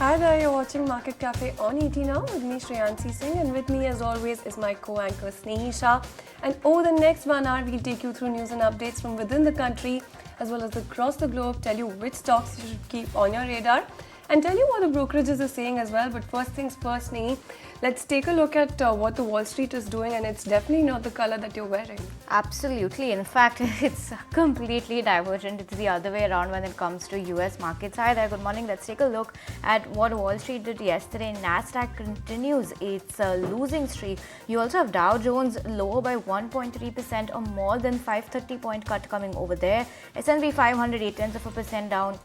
Hi there, you're watching Market Cafe on ET now with me Shreyansi Singh, and with me as always is my co-anchor Snehi Shah. And over the next 1 hour, we'll take you through news and updates from within the country as well as across the globe, tell you which stocks you should keep on your radar and tell you what the brokerages are saying as well. But first things first, Snehi, let's take a look at what the Wall Street is doing, and it's definitely not the color that you're wearing. Absolutely. In fact, it's completely divergent. It's the other way around when it comes to US markets. Hi there, good morning. Let's take a look at what Wall Street did yesterday. Nasdaq continues its losing streak. You also have Dow Jones lower by 1.3%, or more than 530-point cut coming over there. S&P 500 0.8% down.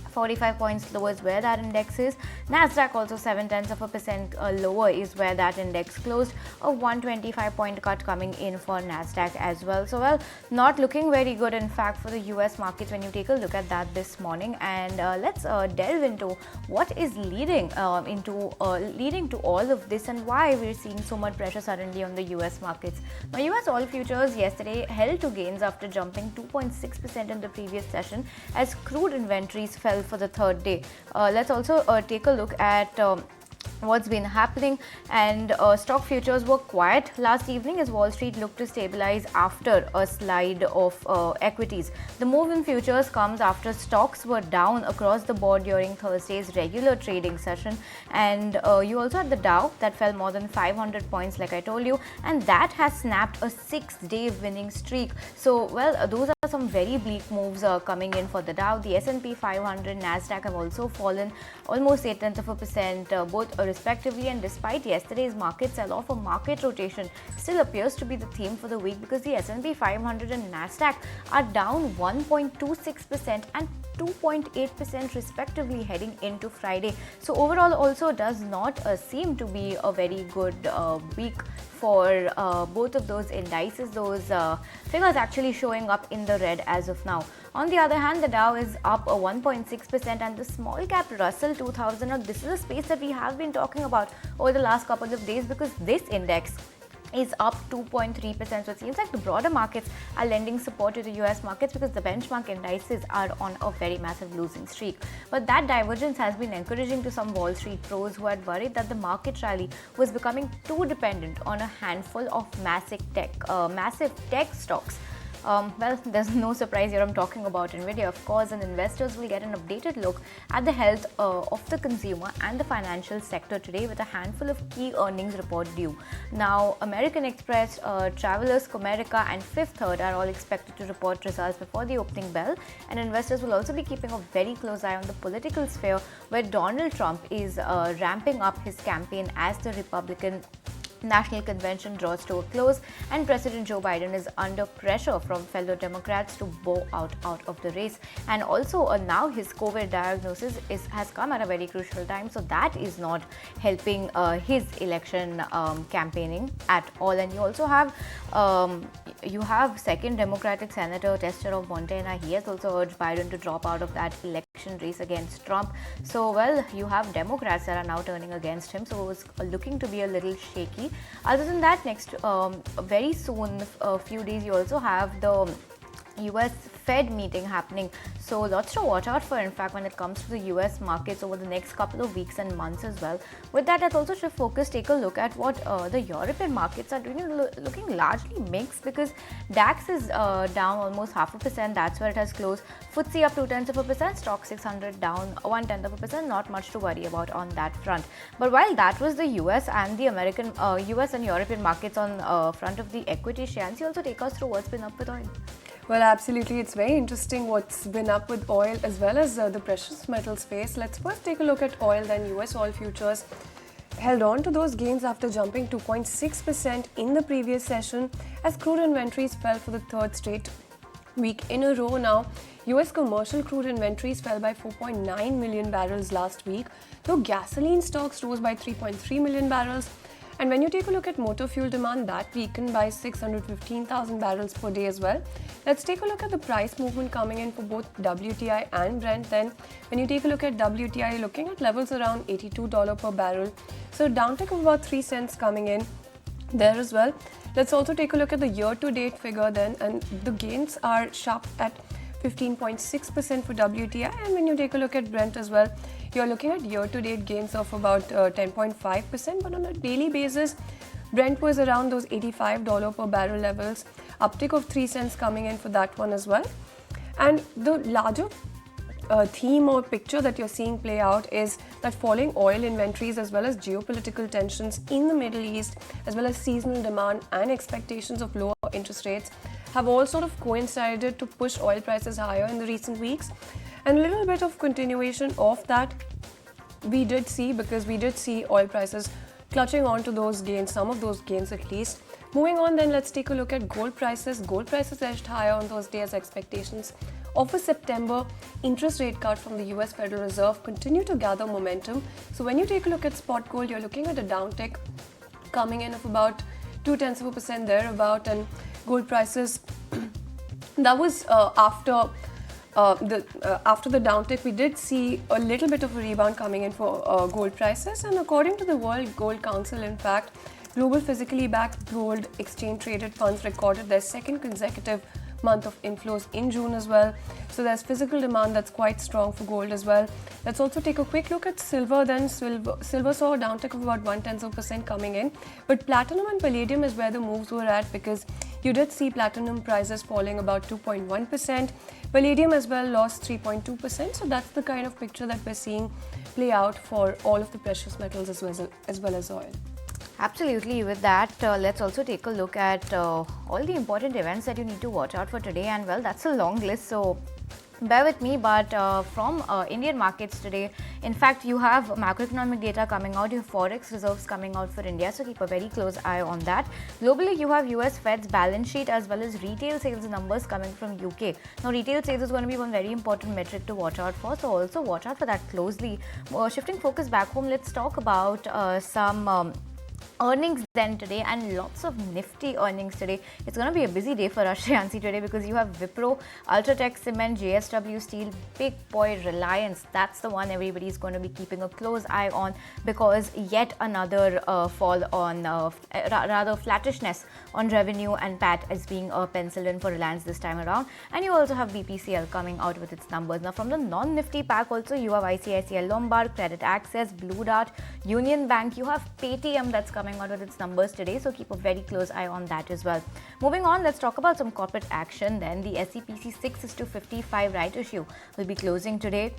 45 points lower is where that index is. Nasdaq also 0.7% lower is where that index closed. A 125-point cut coming in for Nasdaq as well. So, well, not looking very good, in fact, for the US markets when you take a look at that this morning. And let's delve into what is leading to all of this and why we're seeing so much pressure suddenly on the US markets. Now, US all futures yesterday held to gains after jumping 2.6% in the previous session as crude inventories fell for the third day. Let's also take a look at what's been happening, and stock futures were quiet last evening as Wall Street looked to stabilize after a slide of equities. The move in futures comes after stocks were down across the board during Thursday's regular trading session, and you also had the Dow that fell more than 500 points like I told you, and that has snapped a 6-day winning streak. So, well, those are some very bleak moves coming in for the Dow. The S&P 500, Nasdaq have also fallen almost 0.8%, both respectively, and despite yesterday's market sell-off, a market rotation still appears to be the theme for the week because the S&P 500 and Nasdaq are down 1.26% and 2.8% respectively heading into Friday. So overall also does not seem to be a very good week for both of those indices. Those figures actually showing up in the red as of now. On the other hand, the Dow is up 1.6%, and the small cap Russell 2000, this is a space that we have been talking about over the last couple of days because this index is up 2.3%. So it seems like the broader markets are lending support to the US markets because the benchmark indices are on a very massive losing streak. But that divergence has been encouraging to some Wall Street pros who had worried that the market rally was becoming too dependent on a handful of massive tech stocks. Well, there's no surprise here. I'm talking about Nvidia, of course, and investors will get an updated look at the health of the consumer and the financial sector today with a handful of key earnings report due. Now, American Express, Travelers, Comerica and Fifth Third are all expected to report results before the opening bell, and investors will also be keeping a very close eye on the political sphere where Donald Trump is ramping up his campaign as the Republican National Convention draws to a close, and President Joe Biden is under pressure from fellow Democrats to bow out of the race. And also now his COVID diagnosis has come at a very crucial time, so that is not helping his election campaigning at all. And you also have second Democratic Senator Tester of Montana. He has also urged Biden to drop out of that election race against Trump. So, well, you have Democrats that are now turning against him, so it's looking to be a little shaky. Other than that, next very soon, a few days, you also have the US Fed meeting happening. So lots to watch out for, in fact, when it comes to the US markets over the next couple of weeks and months as well. With that, let's also shift focus, take a look at what the European markets are doing, looking largely mixed because DAX is down almost 0.5%. That's where it has closed. FTSE up 0.2%, Stock 600 down 0.1%. Not much to worry about on that front. But while that was the US and the US and European markets on front of the equity shares, you also take us through what's been up with oil. Well, absolutely. It's very interesting what's been up with oil as well as the precious metal space. Let's first take a look at oil, then US oil futures held on to those gains after jumping 2.6% in the previous session as crude inventories fell for the third straight week in a row now. US commercial crude inventories fell by 4.9 million barrels last week, though gasoline stocks rose by 3.3 million barrels. And when you take a look at motor fuel demand, that weakened by 615,000 barrels per day as well. Let's take a look at the price movement coming in for both WTI and Brent. Then when you take a look at WTI, you're looking at levels around $82 per barrel. So downtick of about 3 cents coming in there as well. Let's also take a look at the year-to-date figure then, and the gains are sharp at 15.6% for WTI, and when you take a look at Brent as well, you're looking at year-to-date gains of about 10.5%, but on a daily basis, Brent was around those $85 per barrel levels, uptick of 3 cents coming in for that one as well. And the larger theme or picture that you're seeing play out is that falling oil inventories as well as geopolitical tensions in the Middle East, as well as seasonal demand and expectations of lower interest rates have all sort of coincided to push oil prices higher in the recent weeks. And a little bit of continuation of that we did see, because we did see oil prices clutching on to those gains, some of those gains at least. Moving on then, let's take a look at gold prices. Gold prices edged higher on those days. Expectations of a September interest rate cut from the US Federal Reserve continue to gather momentum. So when you take a look at spot gold, you're looking at a downtick coming in of about 0.2% thereabout, and gold prices that was after the downtick. We did see a little bit of a rebound coming in for gold prices, and according to the World Gold Council, in fact, global physically backed gold exchange traded funds recorded their second consecutive month of inflows in June as well. So there's physical demand that's quite strong for gold as well. Let's also take a quick look at silver then. Silver saw a downtick of about 0.1% coming in, but platinum and palladium is where the moves were at, because you did see platinum prices falling about 2.1%. Palladium as well lost 3.2%. So that's the kind of picture that we're seeing play out for all of the precious metals as well as oil. Absolutely. With that, let's also take a look at all the important events that you need to watch out for today. And well, that's a long list, so bear with me. But from Indian markets today, in fact, you have macroeconomic data coming out, you have forex reserves coming out for India, so keep a very close eye on that. Globally, you have US Fed's balance sheet as well as retail sales numbers coming from UK. Now, retail sales is going to be one very important metric to watch out for, so also watch out for that closely. Shifting focus back home, let's talk about some earnings then today, and lots of nifty earnings today. It's going to be a busy day for us, Shreyansi, today, because you have Wipro, Ultratech Cement, JSW Steel, big boy Reliance. That's the one everybody's going to be keeping a close eye on, because yet another fall on, rather flattishness on revenue and PAT is being penciled in for Reliance this time around. And you also have BPCL coming out with its numbers. Now, from the non-nifty pack also, you have ICICI Lombard, Credit Access, Blue Dart, Union Bank. You have Paytm that's coming out with its numbers today, so keep a very close eye on that as well. Moving on, let's talk about some corporate action then. The SEPC 6:55 right issue will be closing today.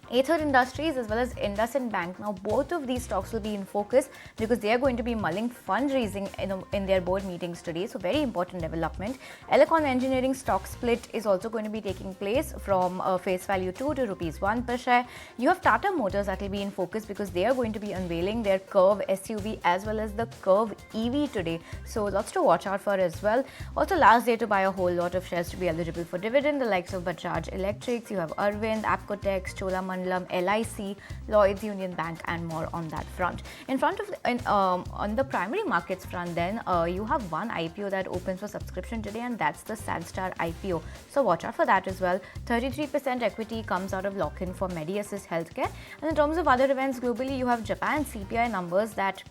Ather Industries as well as IndusInd Bank. Now, both of these stocks will be in focus because they are going to be mulling fundraising in their board meetings today. So, very important development. Elecon Engineering stock split is also going to be taking place from face value 2 to ₹1 per share. You have Tata Motors that will be in focus because they are going to be unveiling their Curve SUV as well as the Curve EV today. So, lots to watch out for as well. Also, last day to buy a whole lot of shares to be eligible for dividend. The likes of Bajaj Electrics, you have Arvind, Apcotex, Cholamandalam, LIC, Lloyds, Union Bank, and more on that front. In front of on the primary markets front, then you have one IPO that opens for subscription today, and that's the Sunstar IPO. So watch out for that as well. 33% equity comes out of lock-in for MediAssist Healthcare. And in terms of other events globally, you have Japan CPI numbers that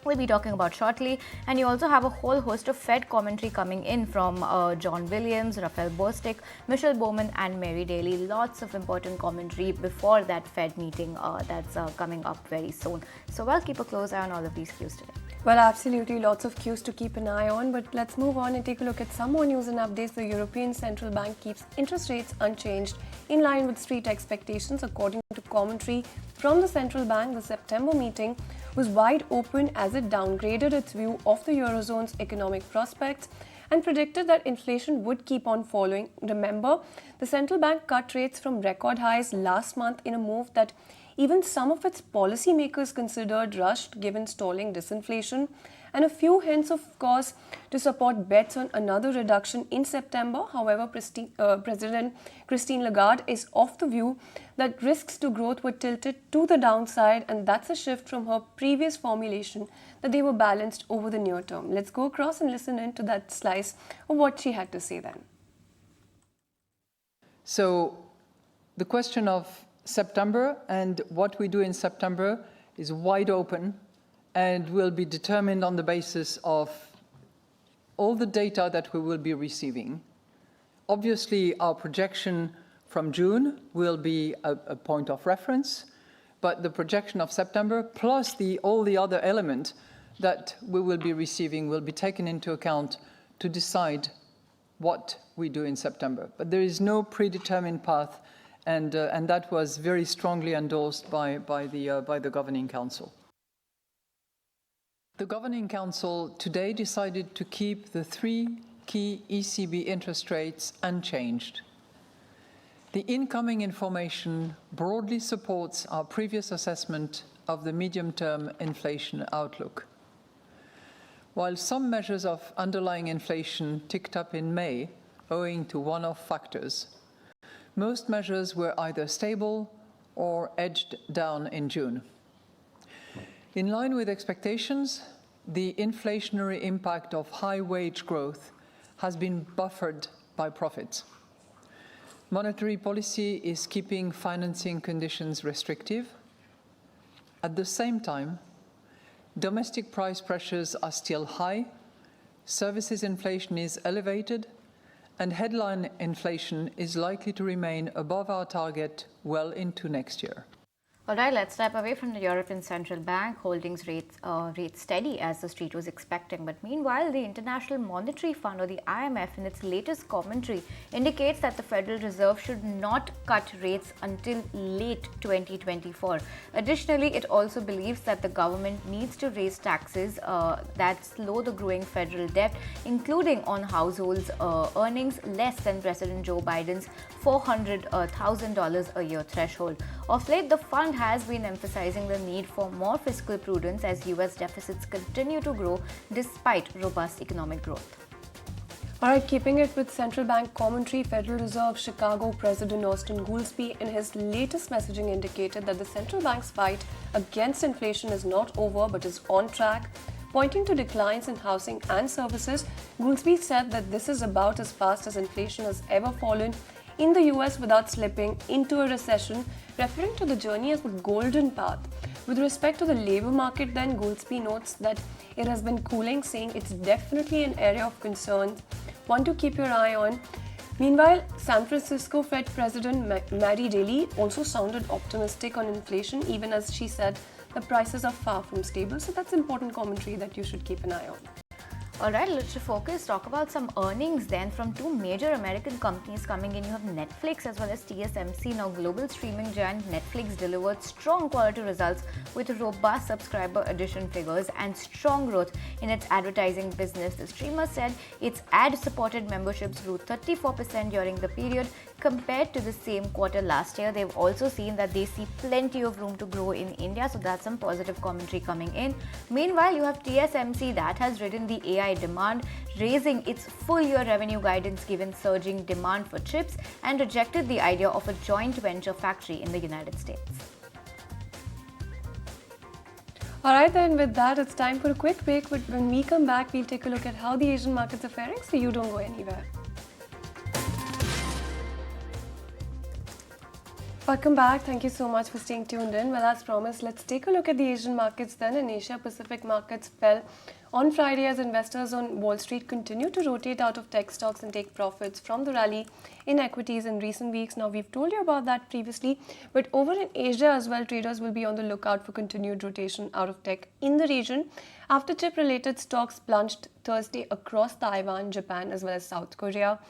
we'll be talking about shortly, and you also have a whole host of Fed commentary coming in from John Williams, Raphael Bostic, Michelle Bowman, and Mary Daly. Lots of important commentary before that Fed meeting that's coming up very soon. So we'll keep a close eye on all of these cues today. Well, absolutely, lots of cues to keep an eye on, but let's move on and take a look at some more news and updates. The European Central Bank keeps interest rates unchanged in line with street expectations. According to commentary from the central bank, the September meeting was wide open as it downgraded its view of the Eurozone's economic prospects and predicted that inflation would keep on falling. Remember, the central bank cut rates from record highs last month in a move that even some of its policymakers considered rushed given stalling disinflation, and a few hints, of course, to support bets on another reduction in September. However, President Christine Lagarde is of the view that risks to growth were tilted to the downside, and that's a shift from her previous formulation that they were balanced over the near term. Let's go across and listen in to that slice of what she had to say then. So the question of September and what we do in September is wide open and will be determined on the basis of all the data that we will be receiving. Obviously, our projection from June will be a point of reference, but the projection of September plus all the other elements that we will be receiving will be taken into account to decide what we do in September. But there is no predetermined path, and that was very strongly endorsed by the Governing Council. The Governing Council today decided to keep the 3 key ECB interest rates unchanged. The incoming information broadly supports our previous assessment of the medium-term inflation outlook. While some measures of underlying inflation ticked up in May owing to one-off factors, most measures were either stable or edged down in June. In line with expectations, the inflationary impact of high wage growth has been buffered by profits. Monetary policy is keeping financing conditions restrictive. At the same time, domestic price pressures are still high, services inflation is elevated, and headline inflation is likely to remain above our target well into next year. All right, let's step away from the European Central Bank holdings rates steady as the street was expecting. But meanwhile, the International Monetary Fund, or the IMF, in its latest commentary indicates that the Federal Reserve should not cut rates until late 2024. Additionally, it also believes that the government needs to raise taxes that slow the growing federal debt, including on households' earnings less than President Joe Biden's $400,000 a year threshold. Of late, the fund has been emphasizing the need for more fiscal prudence as US deficits continue to grow despite robust economic growth. All right, keeping it with central bank commentary, Federal Reserve Chicago President Austin Goolsbee in his latest messaging indicated that the central bank's fight against inflation is not over but is on track. Pointing to declines in housing and services, Goolsbee said that this is about as fast as inflation has ever fallen in the US without slipping into a recession, referring to the journey as the golden path. With respect to the labor market, then, Goolsbee notes that it has been cooling, saying it's definitely an area of concern, one to keep your eye on. Meanwhile, San Francisco Fed President Mary Daly also sounded optimistic on inflation, even as she said the prices are far from stable. So that's important commentary that you should keep an eye on. Alright, let's talk about some earnings then from 2 major American companies coming in. You have Netflix as well as TSMC. Now, global streaming giant Netflix delivered strong quality results with robust subscriber addition figures and strong growth in its advertising business. The streamer said its ad-supported memberships grew 34% during the period compared to the same quarter last year. They've also seen that they see plenty of room to grow in India, so that's some positive commentary coming in. Meanwhile, you have TSMC that has ridden the AI demand, raising its full-year revenue guidance given surging demand for chips, and rejected the idea of a joint venture factory in the United States. Alright then, with that, it's time for a quick break. But when we come back, we'll take a look at how the Asian markets are faring, so you don't go anywhere. Welcome back. Thank you so much for staying tuned in. Well, as promised, let's take a look at the Asian markets then. And Asia Pacific markets fell on Friday as investors on Wall Street continue to rotate out of tech stocks and take profits from the rally in equities in recent weeks. Now, we've told you about that previously, but over in Asia as well, traders will be on the lookout for continued rotation out of tech in the region after chip-related stocks plunged Thursday across Taiwan, Japan, as well as South Korea.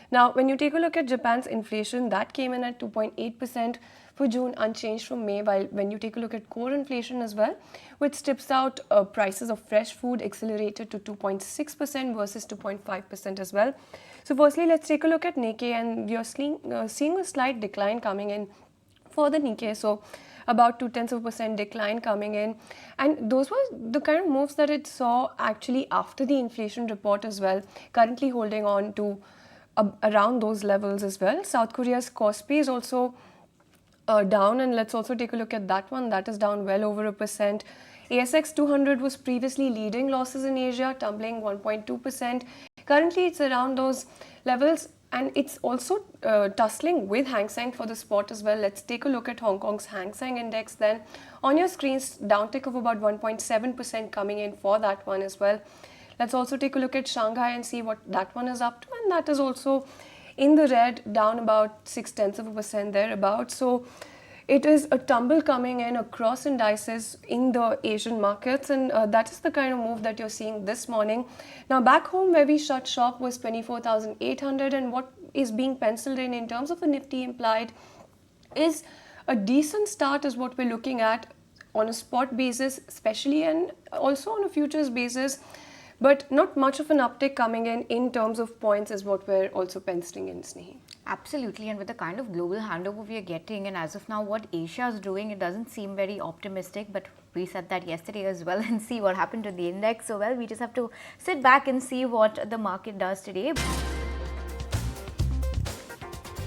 Now, when you take a look at Japan's inflation, that came in at 2.8% for June, unchanged from May, while when you take a look at core inflation as well, which strips out prices of fresh food, accelerated to 2.6% versus 2.5% as well. So firstly, let's take a look at Nikkei, and you're seeing a slight decline coming in for the Nikkei. So about 0.2% decline coming in, and those were the kind of moves that it saw actually after the inflation report as well, currently holding on to around those levels as well. South Korea's Kospi is also down, and let's also take a look at that one. That is down well over 1%. ASX 200 was previously leading losses in Asia, tumbling 1.2%. Currently, it's around those levels, and it's also tussling with Hang Seng for the spot as well. Let's take a look at Hong Kong's Hang Seng index then. On your screens, downtick of about 1.7% coming in for that one as well. Let's also take a look at Shanghai and see what that one is up to, and that is also in the red, down about 0.6% thereabout. So it is a tumble coming in across indices in the Asian markets, and that is the kind of move that you're seeing this morning. Now, back home where we shut shop was 24,800, and what is being penciled in terms of a Nifty implied is a decent start is what we're looking at on a spot basis, especially, and also on a futures basis, but not much of an uptick coming in terms of points is what we're also penciling in, Snehi. Absolutely, and with the kind of global handover we are getting, and as of now what Asia is doing, it doesn't seem very optimistic, but we said that yesterday as well and see what happened to the index. So well, we just have to sit back and see what the market does today.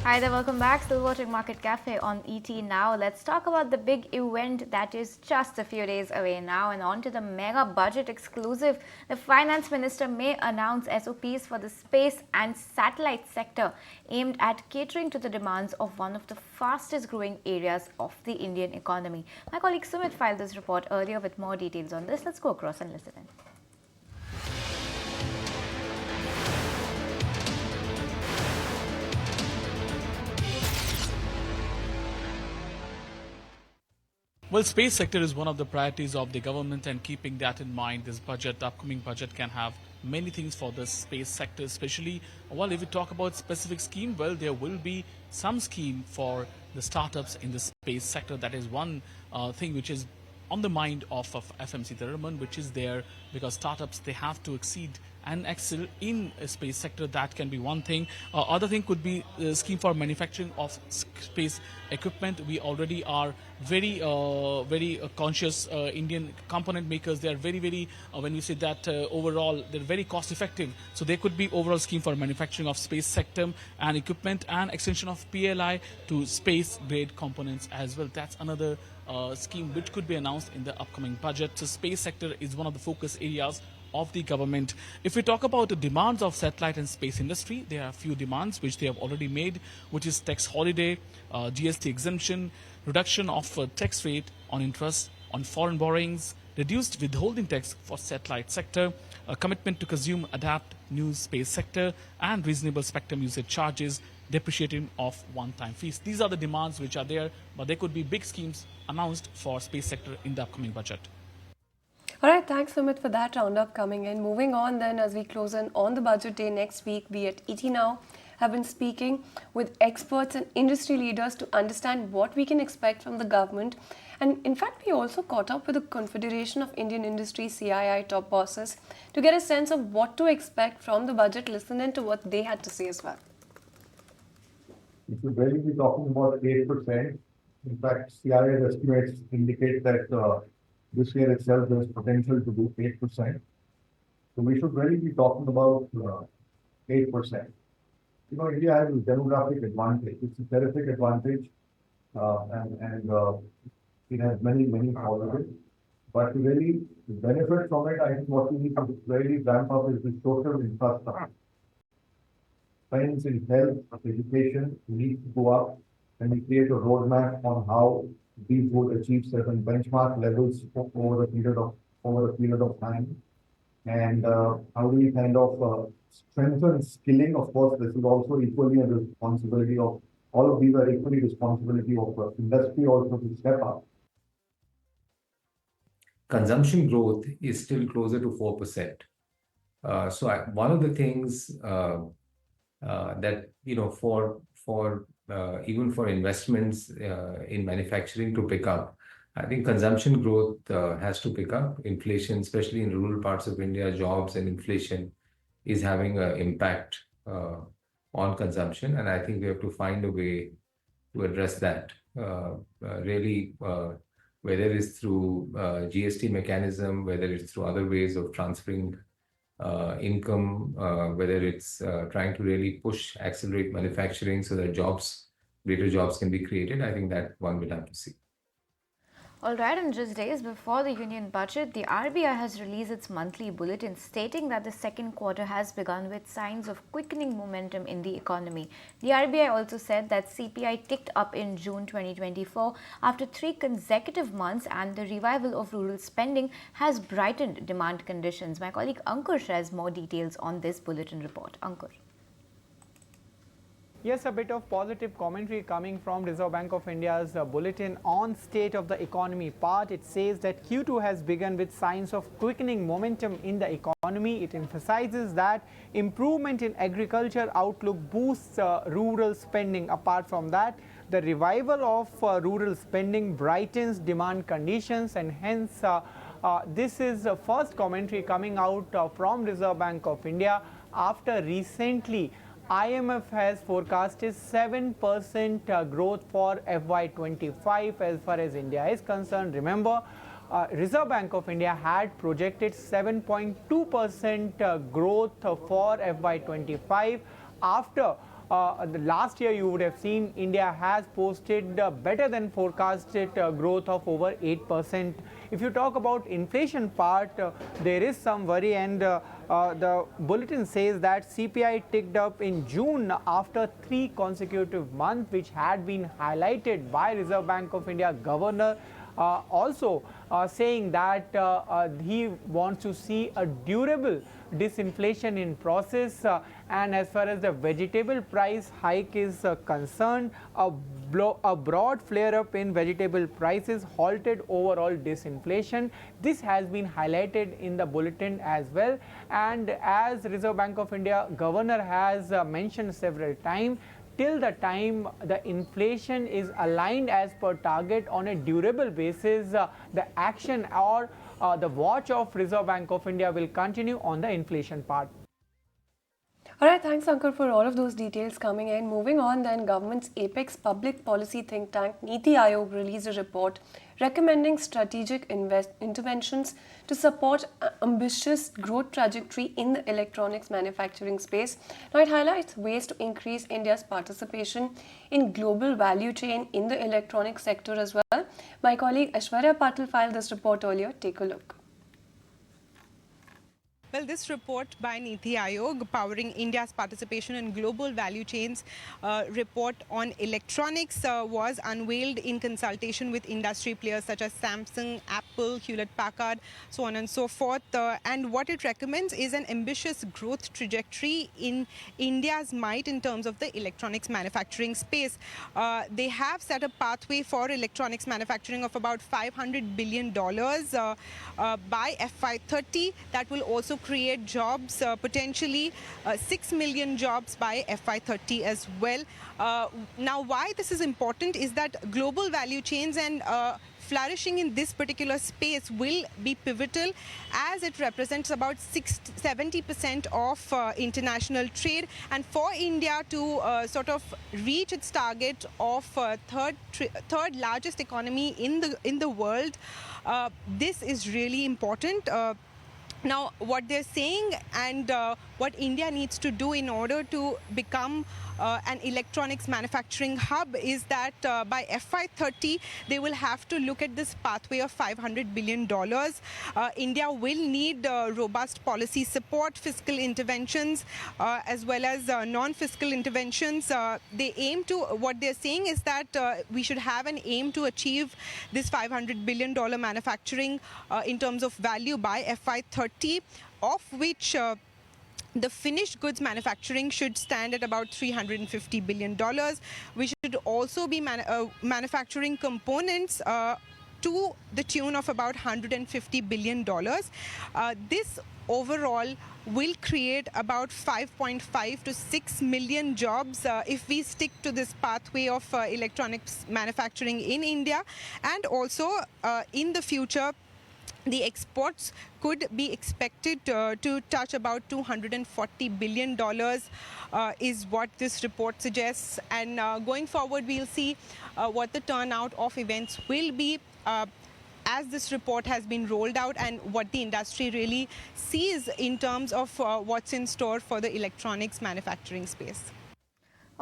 Hi there, welcome back. Still watching Market Cafe on ET Now. Let's talk about the big event that is just a few days away now, and on to the mega budget exclusive. The finance minister may announce SOPs for the space and satellite sector aimed at catering to the demands of one of the fastest growing areas of the Indian economy. My colleague Sumit filed this report earlier with more details on this. Let's go across and listen in. Well, space sector is one of the priorities of the government, and keeping that in mind, this budget, the upcoming budget, can have many things for the space sector, especially, well, if we talk about specific scheme, well, there will be some scheme for the startups in the space sector. That is one thing which is on the mind of FMC Theraman, which is there because startups, they have to exceed and excel in a space sector. That can be one thing. Other thing could be a scheme for manufacturing of space equipment. We already are very conscious Indian component makers. They are very when we say that overall they're very cost effective. So there could be overall scheme for manufacturing of space sector and equipment and extension of PLI to space grade components as well. That's another scheme which could be announced in the upcoming budget. So space sector is one of the focus areas of the government. If we talk about the demands of satellite and space industry, there are a few demands which they have already made, which is tax holiday, GST exemption, reduction of tax rate on interest on foreign borrowings, reduced withholding tax for satellite sector, a commitment to consume, adapt new space sector, and reasonable spectrum usage charges, depreciating of one-time fees. These are the demands which are there, but there could be big schemes announced for space sector in the upcoming budget. All right, thanks Sumit for that roundup coming in. Moving on then, as we close in on the budget day next week, we at ET Now have been speaking with experts and industry leaders to understand what we can expect from the government. And in fact, we also caught up with the Confederation of Indian Industry CII top bosses to get a sense of what to expect from the budget. Listen in to what they had to say as well. We should really be talking about 8%. In fact, CII estimates indicate that this year itself there is potential to do 8%. So we should really be talking about 8%. You know, India has a demographic advantage. It's a terrific advantage, and it has many positives. But to really benefit from it, I think what we need to really ramp up is the social infrastructure. Spends in health, education need to go up, and we create a roadmap on how these would achieve certain benchmark levels over a period of time. And how do we kind of strengthen skilling? Of course, this is also equally a responsibility of all of these are equally responsibility of industry also to step up. Consumption growth is still closer to 4%. One of the things that, you know, for even for investments in manufacturing to pick up, I think consumption growth has to pick up. Inflation, especially in rural parts of India, jobs and inflation is having an impact on consumption, and I think we have to find a way to address that. Really, whether it's through GST mechanism, whether it's through other ways of transferring income, whether it's trying to really accelerate manufacturing so that greater jobs can be created. I think that one will have to see. All right, and just days before the union budget, the RBI has released its monthly bulletin stating that the second quarter has begun with signs of quickening momentum in the economy. The RBI also said that CPI ticked up in June 2024 after 3 consecutive months, and the revival of rural spending has brightened demand conditions. My colleague Ankur shares more details on this bulletin report. Ankur. Yes, a bit of positive commentary coming from Reserve Bank of India's bulletin on state of the economy part. It says that Q2 has begun with signs of quickening momentum in the economy. It emphasizes that improvement in agriculture outlook boosts rural spending. Apart from that, the revival of rural spending brightens demand conditions, and hence this is the first commentary coming out from Reserve Bank of India after recently IMF has forecasted 7% growth for FY25 as far as India is concerned. Remember, Reserve Bank of India had projected 7.2% growth for FY25. After the last year, you would have seen India has posted better than forecasted growth of over 8%. If you talk about inflation part, there is some worry, and the bulletin says that CPI ticked up in June after 3 consecutive months, which had been highlighted by Reserve Bank of India Governor also saying that he wants to see a durable disinflation in process, and as far as the vegetable price hike is concerned, a broad flare-up in vegetable prices halted overall disinflation. This has been highlighted in the bulletin as well, and as Reserve Bank of India Governor has mentioned several times, till the time the inflation is aligned as per target on a durable basis, the action or the watch of Reserve Bank of India will continue on the inflation part. All right, thanks, Ankur, for all of those details coming in. Moving on, then, government's apex public policy think tank Niti AOG released a report recommending strategic interventions to support ambitious growth trajectory in the electronics manufacturing space. Now, it highlights ways to increase India's participation in global value chain in the electronics sector as well. My colleague Aishwarya Patil filed this report earlier. Take a look. Well, this report by Niti AOG, Powering India's Participation in Global Value Chains report on electronics was unveiled in consultation with industry players such as Samsung, Apple, Hewlett-Packard, so on and so forth. And what it recommends is an ambitious growth trajectory in India's might in terms of the electronics manufacturing space. They have set a pathway for electronics manufacturing of about $500 billion by FY30. That will also create jobs, potentially 6 million jobs by FY30 as well. Now, why this is important is that global value chains and flourishing in this particular space will be pivotal, as it represents about 70% of international trade. And for India to sort of reach its target of third largest economy in the world, this is really important. Now, what they're saying and what India needs to do in order to become an electronics manufacturing hub is that by FY30, they will have to look at this pathway of $500 billion. India will need robust policy support, fiscal interventions, as well as non-fiscal interventions. What they're saying is that we should have an aim to achieve this $500 billion manufacturing in terms of value by FY30, of which the finished goods manufacturing should stand at about $350 billion. We should also be manufacturing components to the tune of about $150 billion. This overall will create about 5.5 to 6 million jobs if we stick to this pathway of electronics manufacturing in India. And also in the future, the exports could be expected to touch about $240 billion is what this report suggests. And going forward, we'll see what the turnout of events will be as this report has been rolled out and what the industry really sees in terms of what's in store for the electronics manufacturing space.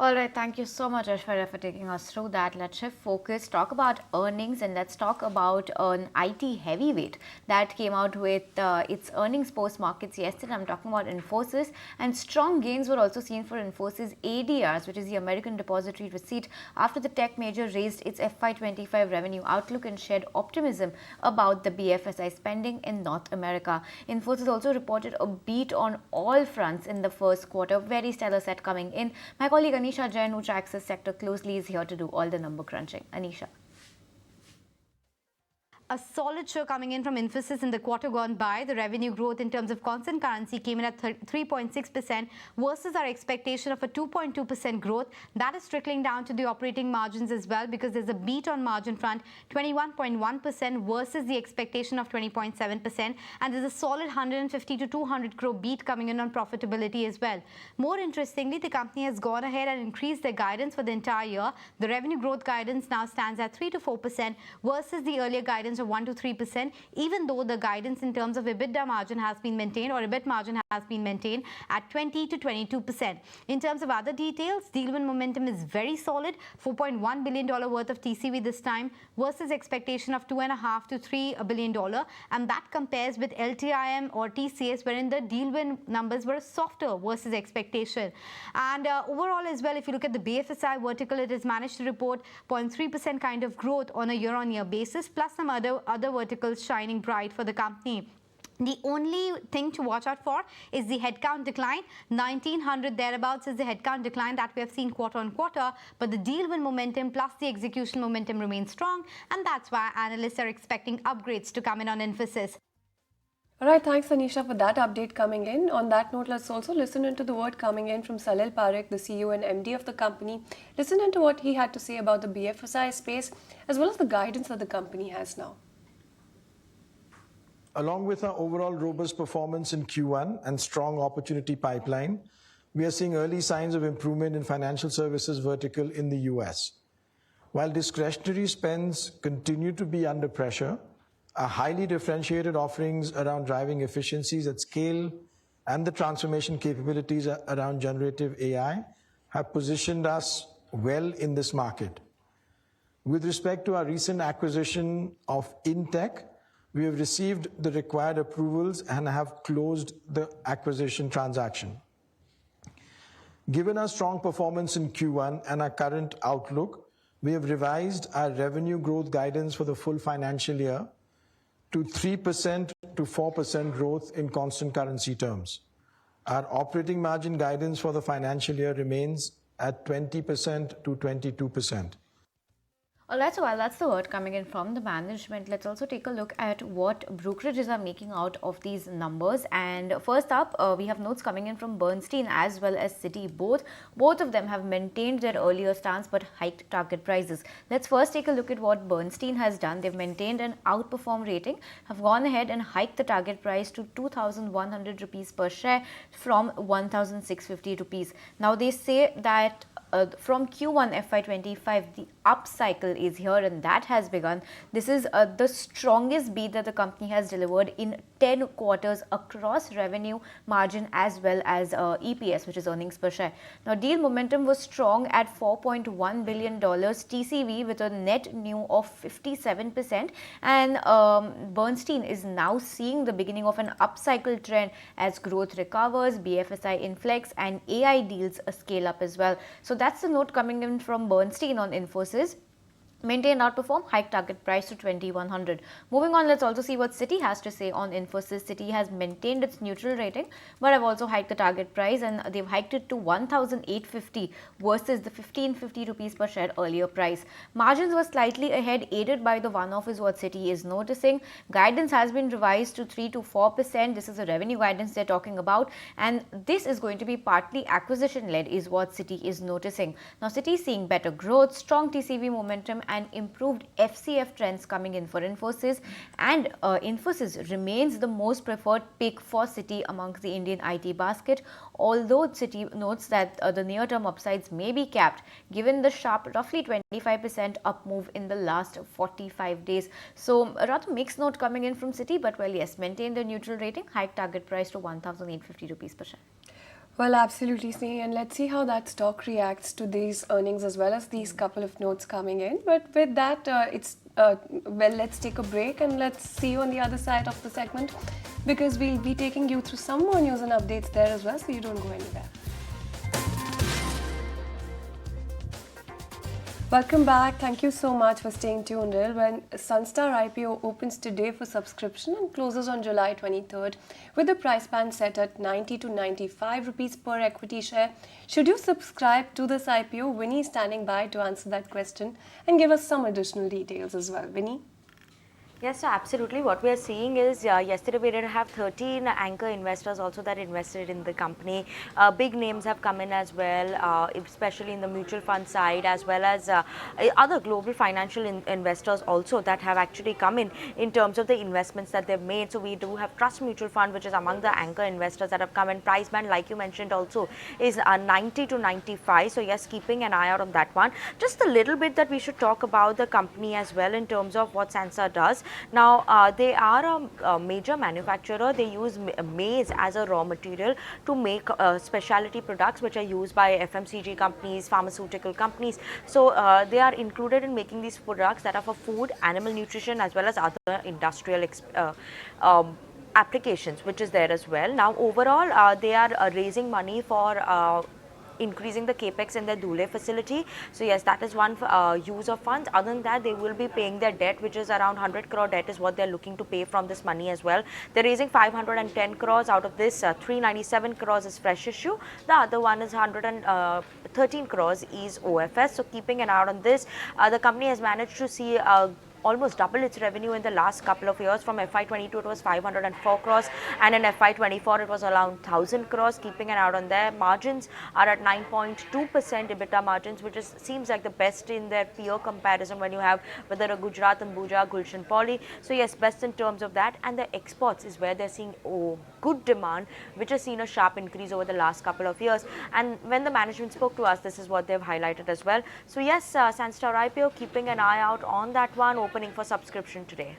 All right, thank you so much, Aishwarya, for taking us through that. Let's shift focus, talk about earnings, and let's talk about an IT heavyweight that came out with its earnings post-markets yesterday. I'm talking about Infosys, and strong gains were also seen for Infosys ADRs, which is the American Depository Receipt, after the tech major raised its FY25 revenue outlook and shared optimism about the BFSI spending in North America. Infosys also reported a beat on all fronts in the first quarter, very stellar set coming in. My colleague Anish Anisha Jain, who tracks this sector closely, is here to do all the number crunching. Anisha. A solid show coming in from Infosys in the quarter gone by. The revenue growth in terms of constant currency came in at 3.6% versus our expectation of a 2.2% growth. That is trickling down to the operating margins as well, because there's a beat on margin front, 21.1% versus the expectation of 20.7%, and there's a solid 150 to 200 crore beat coming in on profitability as well. More interestingly, the company has gone ahead and increased their guidance for the entire year. The revenue growth guidance now stands at 3 to 4% versus the earlier guidance of 1 to 3%, even though the guidance in terms of EBITDA margin has been maintained, or EBIT margin has been maintained at 20 to 22%. In terms of other details, deal win momentum is very solid, $4.1 billion worth of TCV this time versus expectation of $2.5 to $3 billion, and that compares with LTIM or TCS, wherein the deal win numbers were softer versus expectation. And overall as well, if you look at the BFSI vertical, it has managed to report 0.3% kind of growth on a year-on-year basis, plus some other verticals shining bright for the company. The only thing to watch out for is the headcount decline. 1,900 thereabouts is the headcount decline that we have seen quarter on quarter, but the deal win momentum plus the execution momentum remains strong, and that's why analysts are expecting upgrades to come in on Infosys. All right, thanks Anisha for that update coming in. On that note, let's also listen into the word coming in from Salil Parekh, the CEO and MD of the company. Listen into what he had to say about the BFSI space as well as the guidance that the company has now. Along with our overall robust performance in Q1 and strong opportunity pipeline, we are seeing early signs of improvement in financial services vertical in the US. While discretionary spends continue to be under pressure, our highly differentiated offerings around driving efficiencies at scale and the transformation capabilities around generative AI have positioned us well in this market. With respect to our recent acquisition of Intech, we have received the required approvals and have closed the acquisition transaction. Given our strong performance in Q1 and our current outlook, we have revised our revenue growth guidance for the full financial year to 3% to 4% growth in constant currency terms. Our operating margin guidance for the financial year remains at 20% to 22%. Alright, so while that's the word coming in from the management, let's also take a look at what brokerages are making out of these numbers. And first up, we have notes coming in from Bernstein as well as Citi. Both of them have maintained their earlier stance but hiked target prices. Let's first take a look at what Bernstein has done. They've maintained an outperform rating, have gone ahead and hiked the target price to 2,100 rupees per share from 1,650 rupees. Now they say that from Q1 FY25, the upcycle is here and that has begun. This is the strongest beat that the company has delivered in 10 quarters across revenue, margin as well as EPS, which is earnings per share. Now deal momentum was strong at $4.1 billion TCV with a net new of 57%, and Bernstein is now seeing the beginning of an upcycle trend as growth recovers, BFSI inflex and AI deals scale up as well. So that's the note coming in from Bernstein on Infosys. Maintain outperform, hike target price to 2,100. Moving on, let's also see what Citi has to say on Infosys. Citi has maintained its neutral rating, but have also hiked the target price, and they've hiked it to 1,850 versus the 1,550 rupees per share earlier price. Margins were slightly ahead, aided by the one-off is what Citi is noticing. Guidance has been revised to 3 to 4%. This is the revenue guidance they're talking about, and this is going to be partly acquisition-led is what Citi is noticing. Now Citi is seeing better growth, strong TCV momentum and improved FCF trends coming in for Infosys, and Infosys remains the most preferred pick for Citi amongst the Indian IT basket, although Citi notes that the near-term upsides may be capped given the sharp roughly 25% up move in the last 45 days. So a rather mixed note coming in from Citi, but well, yes, maintain the neutral rating, hike target price to 1,850 rupees per share. Well, absolutely, Sneha, and let's see how that stock reacts to these earnings as well as these couple of notes coming in. But with that, well, let's take a break and let's see you on the other side of the segment, because we'll be taking you through some more news and updates there as well, so you don't go anywhere. Welcome back. Thank you so much for staying tuned in. When Sunstar IPO opens today for subscription and closes on July 23rd with the price band set at 90 to 95 rupees per equity share. Should you subscribe to this IPO? Winnie is standing by to answer that question and give us some additional details as well. Winnie? Yes, so absolutely. What we are seeing is yesterday we did have 13 anchor investors also that invested in the company. Big names have come in as well, especially in the mutual fund side, as well as other global financial investors also that have actually come in terms of the investments that they've made. So we do have Trust Mutual Fund, which is among the anchor investors that have come in. Price band, like you mentioned also, is 90 to 95. So yes, keeping an eye out on that one. Just a little bit that we should talk about the company as well in terms of what Sunstar does. Now, they are a major manufacturer. They use maize as a raw material to make specialty products which are used by FMCG companies, pharmaceutical companies. So they are included in making these products that are for food, animal nutrition, as well as other industrial applications, which is there as well. Now, overall, they are raising money for increasing the capex in their Dhule facility. So yes, that is one use of funds. Other than that, they will be paying their debt, which is around 100 crore debt is what they're looking to pay from this money as well. They're raising 510 crores. Out of this, 397 crores is fresh issue. The other one is 113 crores is OFS. So keeping an eye on this, the company has managed to see almost double its revenue in the last couple of years. From FY22 it was 504 crores and in FY24 it was around 1000 crores. Keeping an eye on their margins are at 9.2% EBITDA margins, which seems like the best in their peer comparison when you have whether a Gujarat, Ambuja, Gulshan Poly. So yes, best in terms of that, and the exports is where they're seeing good demand, which has seen a sharp increase over the last couple of years. And when the management spoke to us, this is what they've highlighted as well. So yes, Sunstar IPO, keeping an eye out on that one, opening for subscription today.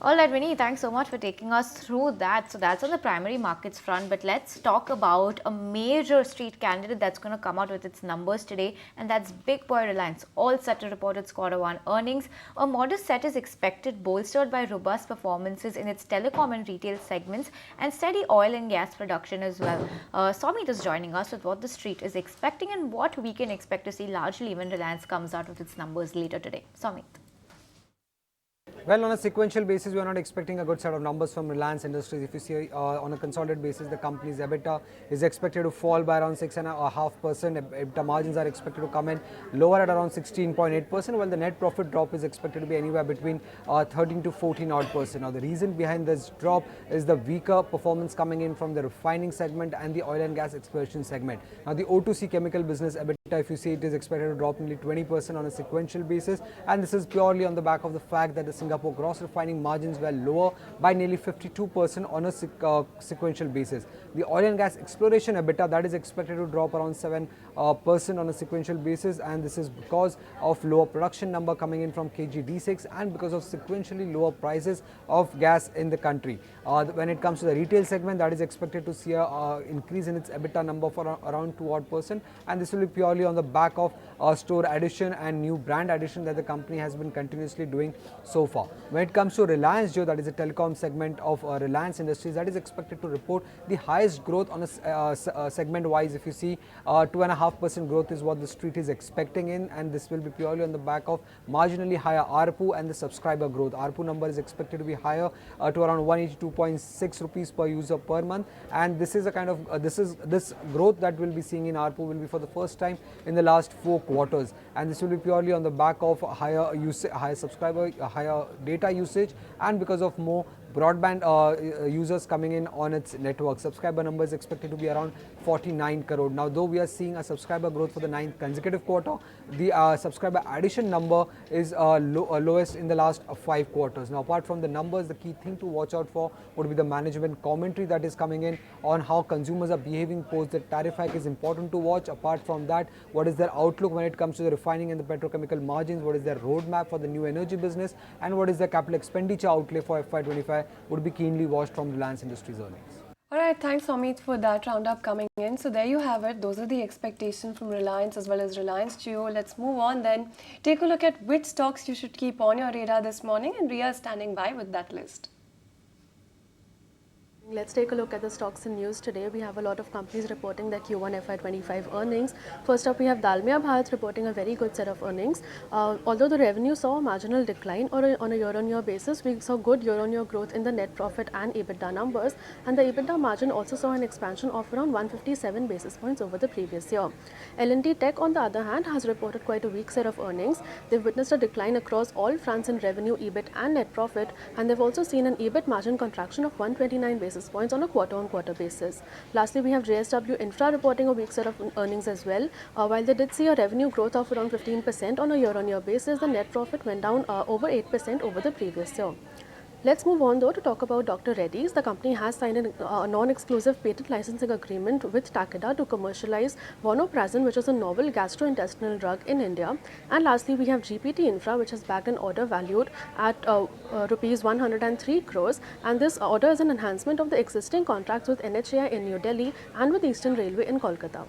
All right, Winnie, thanks so much for taking us through that. So that's on the primary markets front, but let's talk about a major street candidate that's going to come out with its numbers today, and that's Big Boy Reliance, all set to report its Q1 earnings. A modest set is expected, bolstered by robust performances in its telecom and retail segments and steady oil and gas production as well. Somit is joining us with what the street is expecting and what we can expect to see largely when Reliance comes out with its numbers later today. Somit. Well, on a sequential basis, we are not expecting a good set of numbers from Reliance Industries. If you see on a consolidated basis, the company's EBITDA is expected to fall by around 6.5%. EBITDA margins are expected to come in lower at around 16.8%, while the net profit drop is expected to be anywhere between 13 to 14 odd percent. Now, the reason behind this drop is the weaker performance coming in from the refining segment and the oil and gas exploration segment. Now, the O2C chemical business EBITDA, if you see, it is expected to drop nearly 20% on a sequential basis, and this is purely on the back of the fact that the Singapore gross refining margins were lower by nearly 52% on a sequential basis. The oil and gas exploration EBITDA, that is expected to drop around 7% on a sequential basis, and this is because of lower production number coming in from KG-D6 and because of sequentially lower prices of gas in the country. When it comes to the retail segment, that is expected to see an increase in its EBITDA number for around 2% odd, and this will be purely on the back of store addition and new brand addition that the company has been continuously doing so far. When it comes to Reliance Jio, that is a telecom segment of Reliance Industries, that is expected to report the highest growth on a segment wise. If you see, 2.5% growth is what the street is expecting in, and this will be purely on the back of marginally higher ARPU and the subscriber growth. ARPU number is expected to be higher to around 182.6 rupees per user per month, and this is a kind of this growth that we'll be seeing in ARPU will be for the first time in the last 4 quarters, and this will be purely on the back of higher subscriber, higher data usage, and because of more broadband users coming in on its network. Subscriber number is expected to be around 49 crore. Now, though we are seeing a subscriber growth for the 9th consecutive quarter, the subscriber addition number is lowest in the last 5 quarters. Now, apart from the numbers, the key thing to watch out for would be the management commentary that is coming in on how consumers are behaving post the tariff hike is important to watch. Apart from that, what is their outlook when it comes to the refining and the petrochemical margins, what is their roadmap for the new energy business, and what is their capital expenditure outlay for FY25 would be keenly watched from Reliance Industries earnings. All right, thanks Amit for that roundup coming in. So there you have it. Those are the expectations from Reliance as well as Reliance Jio. Let's move on then. Take a look at which stocks you should keep on your radar this morning, and Ria is standing by with that list. Let's take a look at the stocks and news today. We have a lot of companies reporting their Q1 FY25 earnings. First up, we have Dalmia Bharat reporting a very good set of earnings. Although the revenue saw a marginal decline on a year-on-year basis, we saw good year-on-year growth in the net profit and EBITDA numbers, and the EBITDA margin also saw an expansion of around 157 basis points over the previous year. L&T Tech, on the other hand, has reported quite a weak set of earnings. They've witnessed a decline across all fronts in revenue, EBIT and net profit, and they've also seen an EBIT margin contraction of 129 basis points on a quarter-on-quarter basis. Lastly, we have JSW Infra reporting a weak set of earnings as well. While they did see a revenue growth of around 15% on a year-on-year basis, the net profit went down over 8% over the previous year. Let's move on though to talk about Dr. Reddy's. The company has signed a non-exclusive patent licensing agreement with Takeda to commercialize vonoprazan, which is a novel gastrointestinal drug in India. And lastly, we have GPT Infra, which has bagged an order valued at rupees 103 crores. And this order is an enhancement of the existing contracts with NHAI in New Delhi and with Eastern Railway in Kolkata.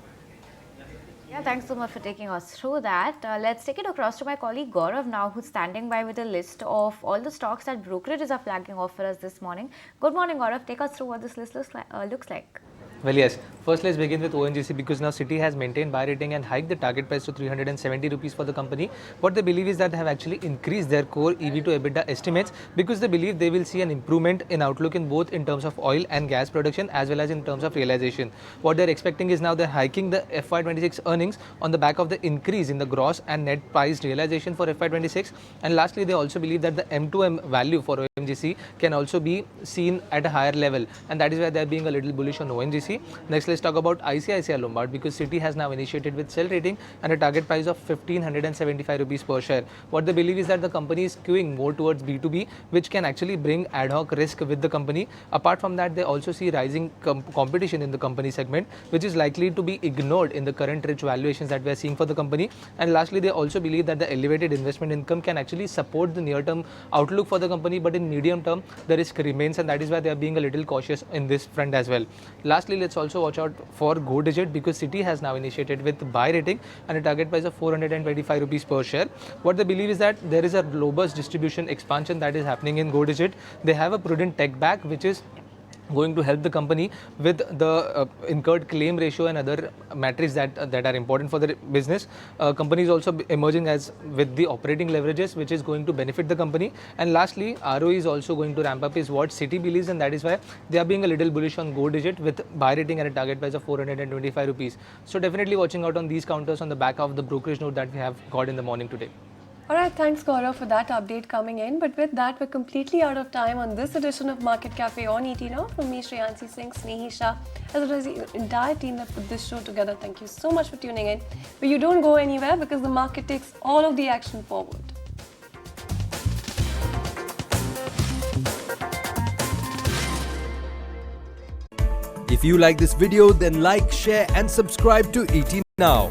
Yeah, thanks so much for taking us through that. Let's take it across to my colleague Gaurav now, who's standing by with a list of all the stocks that brokerages are flagging off for us this morning. Good morning, Gaurav. Take us through what this list looks like. Well, yes. First, let's begin with ONGC, because now Citi has maintained buy rating and hiked the target price to 370 rupees for the company. What they believe is that they have actually increased their core EV to EBITDA estimates, because they believe they will see an improvement in outlook in both in terms of oil and gas production as well as in terms of realization. What they're expecting is now they're hiking the FY26 earnings on the back of the increase in the gross and net price realization for FY26. And lastly, they also believe that the M2M value for ONGC can also be seen at a higher level, and that is why they're being a little bullish on ONGC. Next, let's talk about ICICI Lombard, because Citi has now initiated with sell rating and a target price of 1575 rupees per share. What they believe is that the company is skewing more towards B2B, which can actually bring ad hoc risk with the company. Apart from that, they also see rising competition in the company segment, which is likely to be ignored in the current rich valuations that we are seeing for the company. And lastly, they also believe that the elevated investment income can actually support the near-term outlook for the company, but in medium term, the risk remains, and that is why they are being a little cautious in this front as well. Lastly, let's also watch out for Go Digit, because Citi has now initiated with buy rating and a target price of 425 rupees per share. What they believe is that there is a robust distribution expansion that is happening in Go Digit. They have a prudent tech back, which is going to help the company with the incurred claim ratio and other metrics that are important for the business. Company is also emerging as with the operating leverages, which is going to benefit the company. And lastly, ROE is also going to ramp up, is what Citi believes, and that is why they are being a little bullish on Go Digit with buy rating and a target price of 425 rupees. So definitely watching out on these counters on the back of the brokerage note that we have got in the morning today. Alright, thanks Gaurav for that update coming in. But with that, we're completely out of time on this edition of Market Cafe on ET Now. From me, Shreyansi Singh, Snehi Shah, as well as the entire team that put this show together, thank you so much for tuning in. But you don't go anywhere, because the market takes all of the action forward. If you like this video, then like, share and subscribe to ET Now.